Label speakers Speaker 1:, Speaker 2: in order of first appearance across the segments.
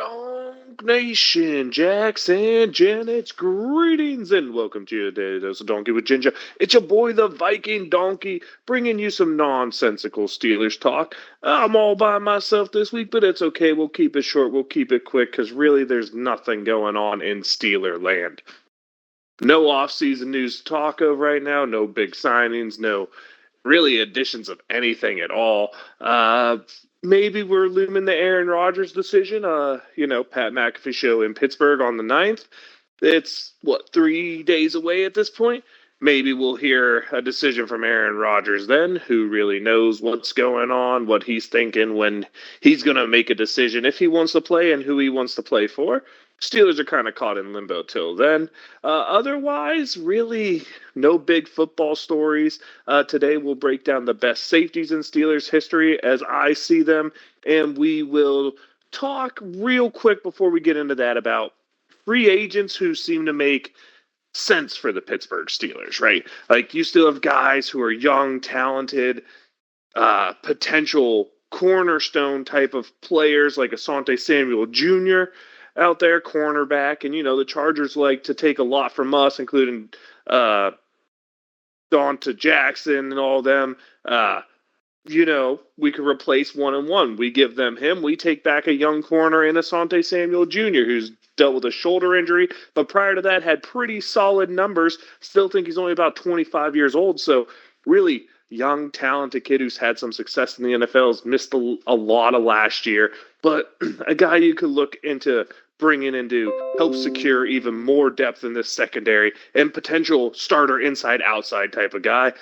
Speaker 1: Donk Nation, Jax and Janet's greetings and welcome to your Daily Dose of Donkey with Ginger. It's your boy, the Viking Donkey, bringing you some nonsensical Steelers talk. I'm all by myself this week, but it's okay. We'll keep it short. We'll keep it quick because really there's nothing going on in Steeler land. No offseason news to talk of right now. No big signings. No really additions of anything at all. Maybe we're looming the Aaron Rodgers decision. Pat McAfee show in Pittsburgh on the 9th. It's, 3 days away at this point? Maybe we'll hear a decision from Aaron Rodgers then, who really knows what's going on, what he's thinking when he's going to make a decision, if he wants to play and who he wants to play for. Steelers are kind of caught in limbo till then. Otherwise, really no big football stories. Today we'll break down the best safeties in Steelers history as I see them, and we will talk real quick before we get into that about free agents who seem to make sense for the Pittsburgh Steelers, right? Like you still have guys who are young, talented, potential cornerstone type of players like Asante Samuel Jr. out there, cornerback, and the Chargers like to take a lot from us, including Donta Jackson and all them. We could replace 1-1. We give them him. We take back a young corner in Asante Samuel Jr., who's dealt with a shoulder injury, but prior to that had pretty solid numbers. Still think he's only about 25 years old. So really young, talented kid who's had some success in the NFL, has missed a lot of last year, but a guy you could look into bringing in to help secure even more depth in this secondary and potential starter inside-outside type of guy.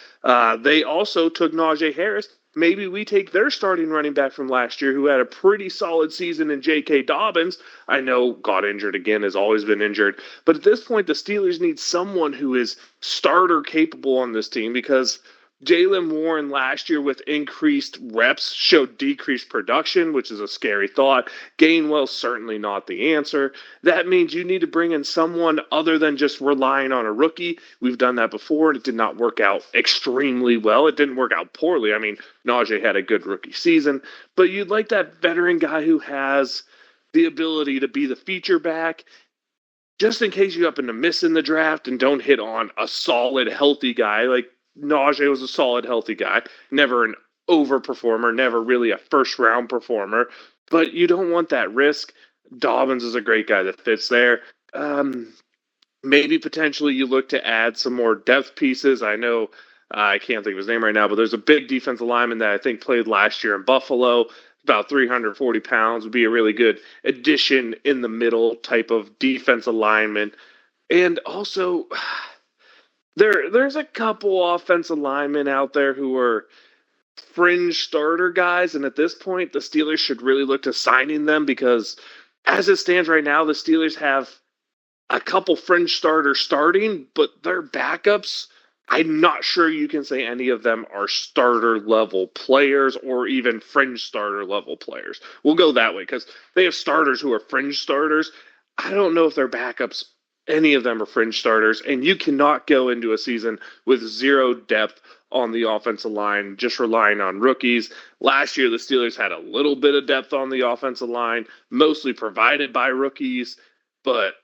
Speaker 1: They also took Najee Harris. Maybe we take their starting running back from last year who had a pretty solid season in J.K. Dobbins. I know got injured again, has always been injured. But at this point, the Steelers need someone who is starter capable on this team because Jaylen Warren last year with increased reps showed decreased production, which is a scary thought. Gainwell's certainly not the answer. That means you need to bring in someone other than just relying on a rookie. We've done that before, and it did not work out extremely well. It didn't work out poorly. I mean, Najee had a good rookie season, but you'd like that veteran guy who has the ability to be the feature back just in case you happen to miss in the draft and don't hit on a solid, healthy guy. Like Najee was a solid, healthy guy, never an overperformer, never really a first round performer, but you don't want that risk. Dobbins is a great guy that fits there. Maybe potentially you look to add some more depth pieces. I know I can't think of his name right now, but there's a big defensive lineman that I think played last year in Buffalo. About 340 pounds would be a really good addition in the middle type of defensive lineman. And also, there's a couple offensive linemen out there who are fringe starter guys, and at this point, the Steelers should really look to signing them because as it stands right now, the Steelers have a couple fringe starters starting, but their backups, I'm not sure you can say any of them are starter level players or even fringe starter level players. We'll go that way because they have starters who are fringe starters. I don't know if their backups, any of them are fringe starters, and you cannot go into a season with zero depth on the offensive line, just relying on rookies. Last year, the Steelers had a little bit of depth on the offensive line, mostly provided by rookies, but,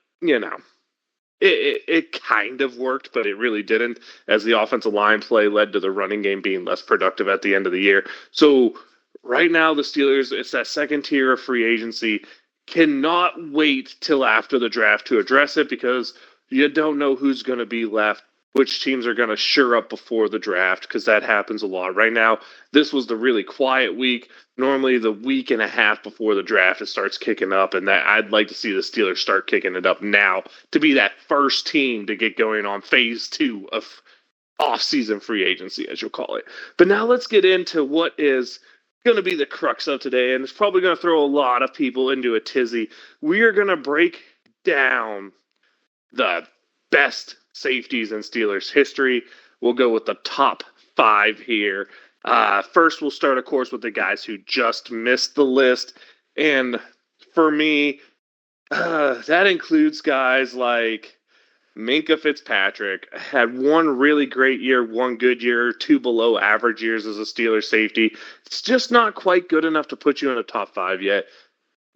Speaker 1: it kind of worked, but it really didn't, as the offensive line play led to the running game being less productive at the end of the year. So right now, the Steelers, it's that second tier of free agency, cannot wait till after the draft to address it because you don't know who's going to be left, which teams are going to sure up before the draft because that happens a lot. Right now, this was the really quiet week. Normally, the week and a half before the draft, it starts kicking up, and that I'd like to see the Steelers start kicking it up now to be that first team to get going on phase 2 of off-season free agency, as you'll call it. But now let's get into what is going to be the crux of today, and it's probably going to throw a lot of people into a tizzy. We are going to break down the best safeties in Steelers history. We'll go with the top 5 here. First, we'll start, of course, with the guys who just missed the list. And for me, that includes guys like Minkah Fitzpatrick. Had one really great year, one good year, 2 below average years as a Steelers safety. It's just not quite good enough to put you in a top 5 yet.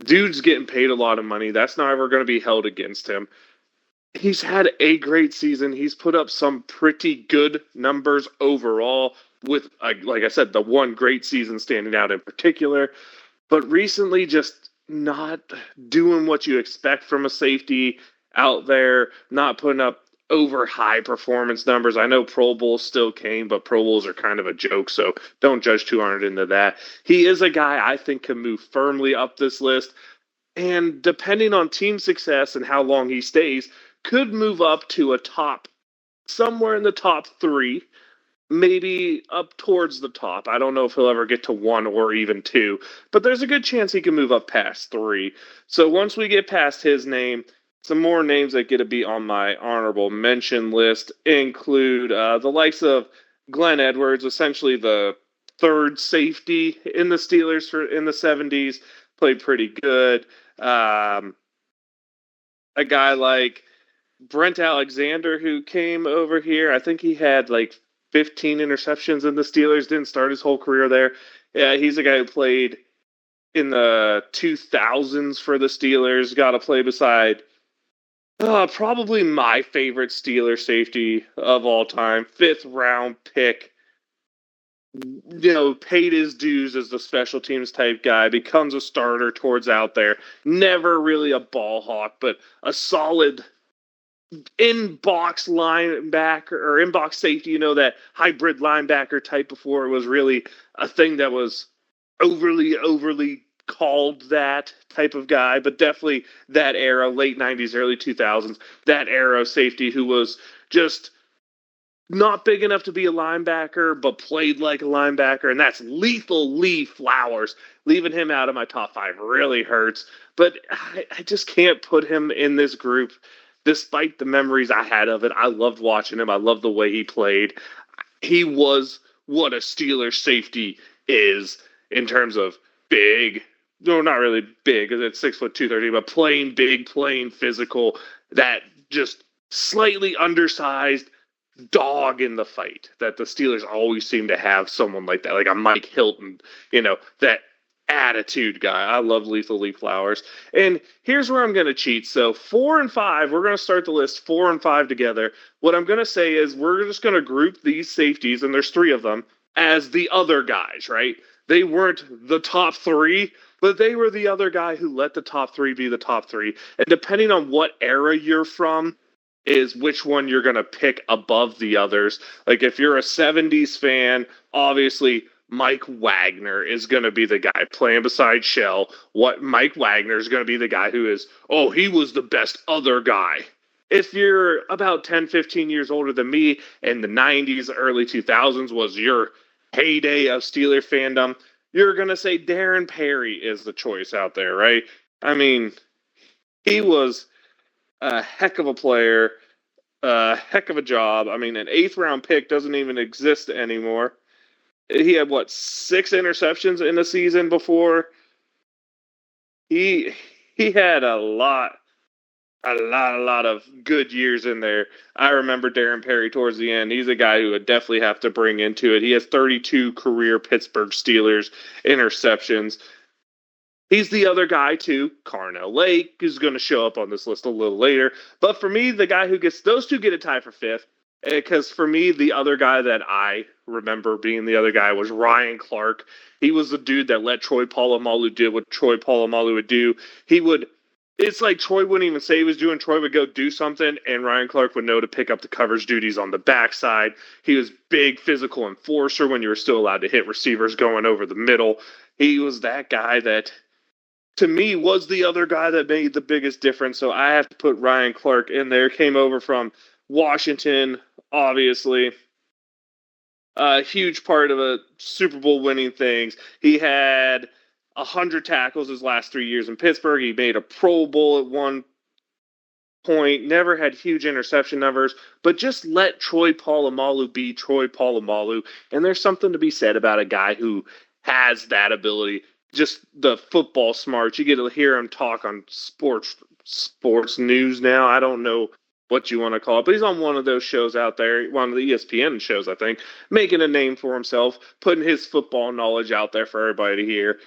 Speaker 1: Dude's getting paid a lot of money. That's not ever going to be held against him. He's had a great season. He's put up some pretty good numbers overall, with, like I said, the one great season standing out in particular. But recently, just not doing what you expect from a safety out there, not putting up over high performance numbers. I know Pro Bowls still came, but Pro Bowls are kind of a joke, so don't judge too hard into that. He is a guy I think can move firmly up this list, and depending on team success and how long he stays, could move up to a top, somewhere in the top three, maybe up towards the top. I don't know if he'll ever get to one or even two, but there's a good chance he can move up past three. So once we get past his name, some more names that get to be on my honorable mention list include the likes of Glenn Edwards, essentially the third safety in the Steelers in the 70s, played pretty good. Um, a guy like Brent Alexander, who came over here. I think he had like 15 interceptions in the Steelers, didn't start his whole career there. Yeah, he's a guy who played in the 2000s for the Steelers, got to play beside probably my favorite Steeler safety of all time, fifth round pick. Paid his dues as the special teams type guy, becomes a starter towards out there. Never really a ball hawk, but a solid in box linebacker or in box safety, that hybrid linebacker type before it was really a thing that was overly called that type of guy, but definitely that era, late 90s, early 2000s, that era of safety who was just not big enough to be a linebacker, but played like a linebacker, and that's Lethal Lee Flowers. Leaving him out of my top five really hurts, but I just can't put him in this group despite the memories I had of it. I loved watching him. I loved the way he played. He was what a Steelers safety is in terms of big. No, not really big, because it's 6'2", 230, but playing big, playing physical, that just slightly undersized dog in the fight that the Steelers always seem to have someone like that, like a Mike Hilton, that attitude guy. I love Lethal Lee Flowers. And here's where I'm going to cheat. So 4 and 5, we're going to start the list 4 and 5 together. What I'm going to say is we're just going to group these safeties, and there's 3 of them, as the other guys, right? They weren't the top 3, but they were the other guy who let the top 3 be the top 3. And depending on what era you're from, is which one you're going to pick above the others. Like if you're a 70s fan, obviously Mike Wagner is going to be the guy playing beside Shell. What Mike Wagner is going to be the guy who is, he was the best other guy. If you're about 10, 15 years older than me and the 90s, early 2000s was your heyday of Steeler fandom, you're going to say Darren Perry is the choice out there, right? I mean, he was a heck of a player, a heck of a job. I mean, an 8th round pick doesn't even exist anymore. He had 6 interceptions in the season before. He had a lot of good years in there. I remember Darren Perry towards the end. He's a guy who would definitely have to bring into it. He has 32 career Pittsburgh Steelers interceptions. He's the other guy, too, Carnell Lake, who's going to show up on this list a little later. But for me, the guy who gets those two get a tie for 5th. Because for me, the other guy that I remember being the other guy was Ryan Clark. He was the dude that let Troy Polamalu do what Troy Polamalu would do. It's like Troy wouldn't even say he was doing. Troy would go do something, and Ryan Clark would know to pick up the coverage duties on the backside. He was big physical enforcer when you were still allowed to hit receivers going over the middle. He was that guy that, to me, was the other guy that made the biggest difference. So I have to put Ryan Clark in there. Came over from Washington, obviously. A huge part of a Super Bowl winning things. He had 100 tackles his last 3 years in Pittsburgh. He made a Pro Bowl at one point. Never had huge interception numbers, but just let Troy Polamalu be Troy Polamalu. And there's something to be said about a guy who has that ability. Just the football smarts. You get to hear him talk on sports news now. I don't know what you want to call it, but he's on one of those shows out there, one of the ESPN shows, I think, making a name for himself, putting his football knowledge out there for everybody to hear.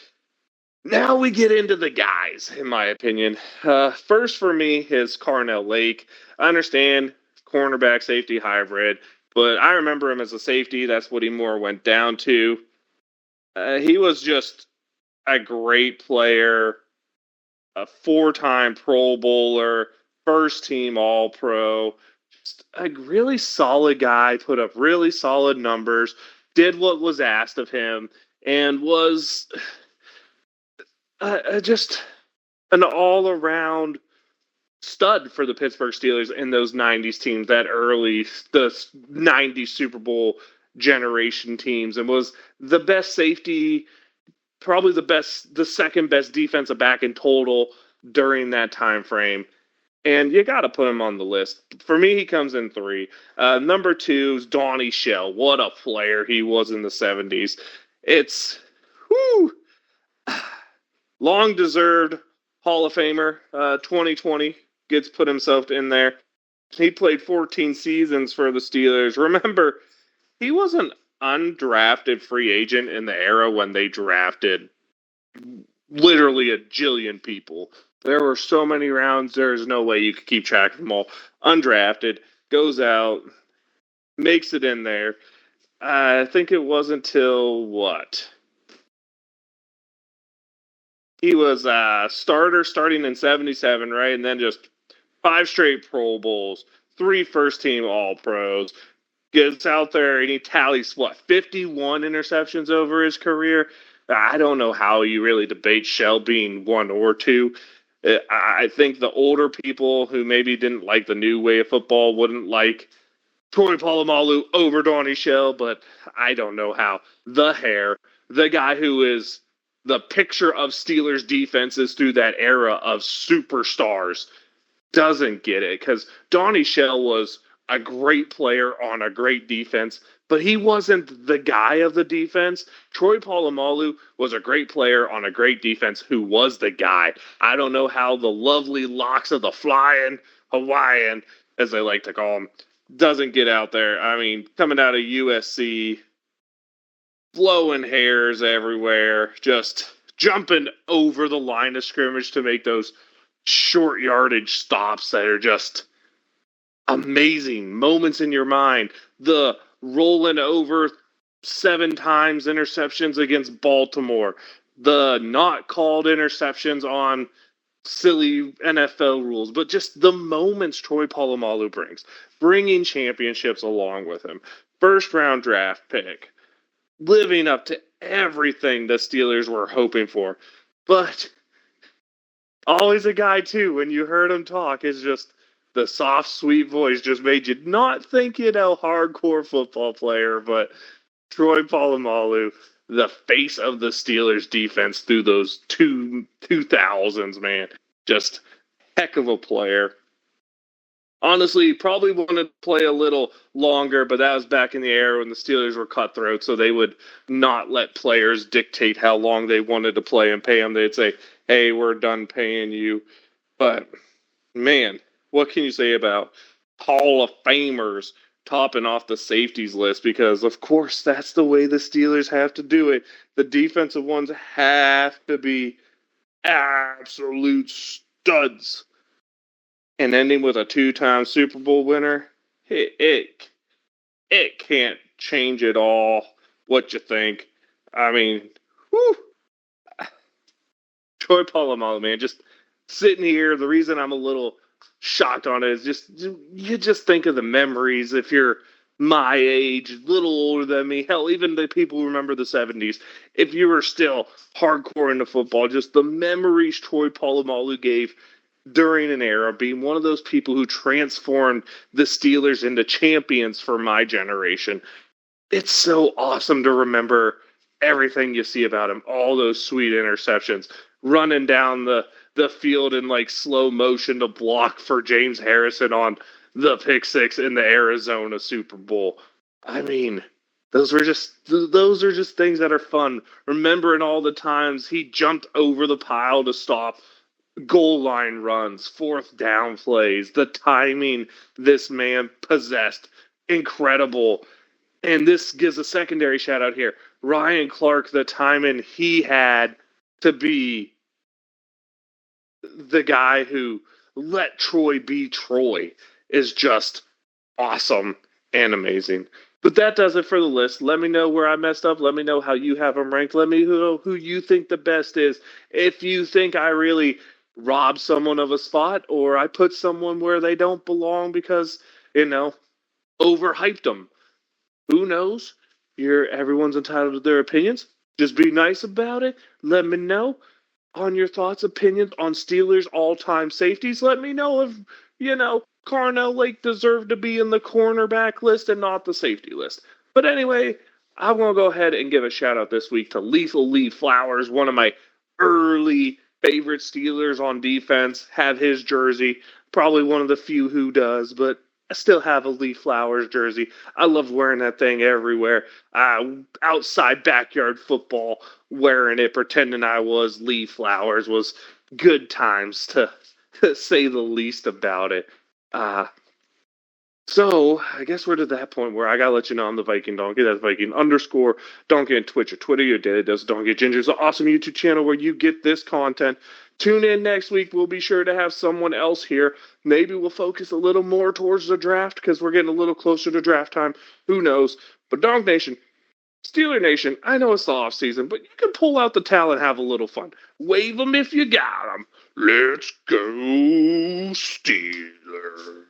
Speaker 1: Now we get into the guys, in my opinion. First for me is Carnell Lake. I understand cornerback safety hybrid, but I remember him as a safety. That's what he more went down to. He was just a great player, a 4-time Pro Bowler, first team All Pro. Just a really solid guy, put up really solid numbers, did what was asked of him, and was just an all around stud for the Pittsburgh Steelers in those 90s teams, the 90s Super Bowl generation teams, and was the best safety, probably the second best defensive back in total during that time frame. And you got to put him on the list. For me, he comes in 3. Number 2 is Donnie Shell. What a player he was in the 70s. It's whew, long deserved Hall of Famer. 2020 gets put himself in there. He played 14 seasons for the Steelers. Remember, he was an undrafted free agent in the era when they drafted literally a jillion people. There were so many rounds, there's no way you could keep track of them all. Undrafted, goes out, makes it in there. I think it wasn't until what? He was a starter starting in 77, right? And then just 5 straight Pro Bowls, 3 first team All Pros. Gets out there and he tallies, 51 interceptions over his career? I don't know how you really debate Shell being 1 or 2. I think the older people who maybe didn't like the new way of football wouldn't like Troy Polamalu over Donnie Shell, but I don't know how. The hair, the guy who is the picture of Steelers defenses through that era of superstars, doesn't get it because Donnie Shell was a great player on a great defense, but he wasn't the guy of the defense. Troy Polamalu was a great player on a great defense who was the guy. I don't know how the lovely locks of the flying Hawaiian, as they like to call him, doesn't get out there. I mean, coming out of USC, flowing hairs everywhere, just jumping over the line of scrimmage to make those short yardage stops that are just amazing moments in your mind. The rolling over 7 times interceptions against Baltimore, the not called interceptions on silly NFL rules, but just the moments Troy Polamalu brings, bringing championships along with him. First round draft pick, living up to everything the Steelers were hoping for. But always a guy, too, when you heard him talk, is just the soft, sweet voice just made you not think hardcore football player, but Troy Polamalu, the face of the Steelers defense through those 2000s, man. Just heck of a player. Honestly, probably wanted to play a little longer, but that was back in the era when the Steelers were cutthroat, so they would not let players dictate how long they wanted to play and pay them. They'd say, hey, we're done paying you. But, man, what can you say about Hall of Famers topping off the safeties list? Because, of course, that's the way the Steelers have to do it. The defensive ones have to be absolute studs. And ending with a 2-time Super Bowl winner, it can't change at all what you think. I mean, whew, Troy Polamalu, man, just sitting here. The reason I'm a little shocked on it is just you just think of the memories. If you're my age, a little older than me, hell, even the people who remember the 70s, if you were still hardcore into football, just the memories Troy Polamalu gave during an era, being one of those people who transformed the Steelers into champions for my generation. It's so awesome to remember everything you see about him, all those sweet interceptions, running down the field in like slow motion to block for James Harrison on the pick six in the Arizona Super Bowl. I mean, those are just things that are fun. Remembering all the times he jumped over the pile to stop goal line runs, 4th down plays, the timing this man possessed, incredible. And this gives a secondary shout out here. Ryan Clark, the timing he had to be the guy who let Troy be Troy is just awesome and amazing. But that does it for the list. Let me know where I messed up. Let me know how you have them ranked. Let me know who you think the best is. If you think I really robbed someone of a spot or I put someone where they don't belong because, overhyped them. Who knows? Everyone's entitled to their opinions. Just be nice about it. Let me know on your thoughts, opinions on Steelers all-time safeties. Let me know if, Carnell Lake deserved to be in the cornerback list and not the safety list. But anyway, I'm going to go ahead and give a shout-out this week to Lethal Lee Flowers, one of my early favorite Steelers on defense. Have his jersey. Probably one of the few who does, but I still have a Lee Flowers jersey. I loved wearing that thing everywhere. Outside backyard football, wearing it, pretending I was Lee Flowers was good times to say the least about it. So I guess we're to that point where I gotta let you know I'm the Viking Donkey. That's Viking _ Donkey on Twitch or Twitter. Your daily does Donkey Ginger. It's an awesome YouTube channel where you get this content. Tune in next week. We'll be sure to have someone else here. Maybe we'll focus a little more towards the draft because we're getting a little closer to draft time. Who knows? But Donk Nation, Steeler Nation, I know it's the off season, but you can pull out the towel and have a little fun. Wave them if you got them. Let's go Steelers.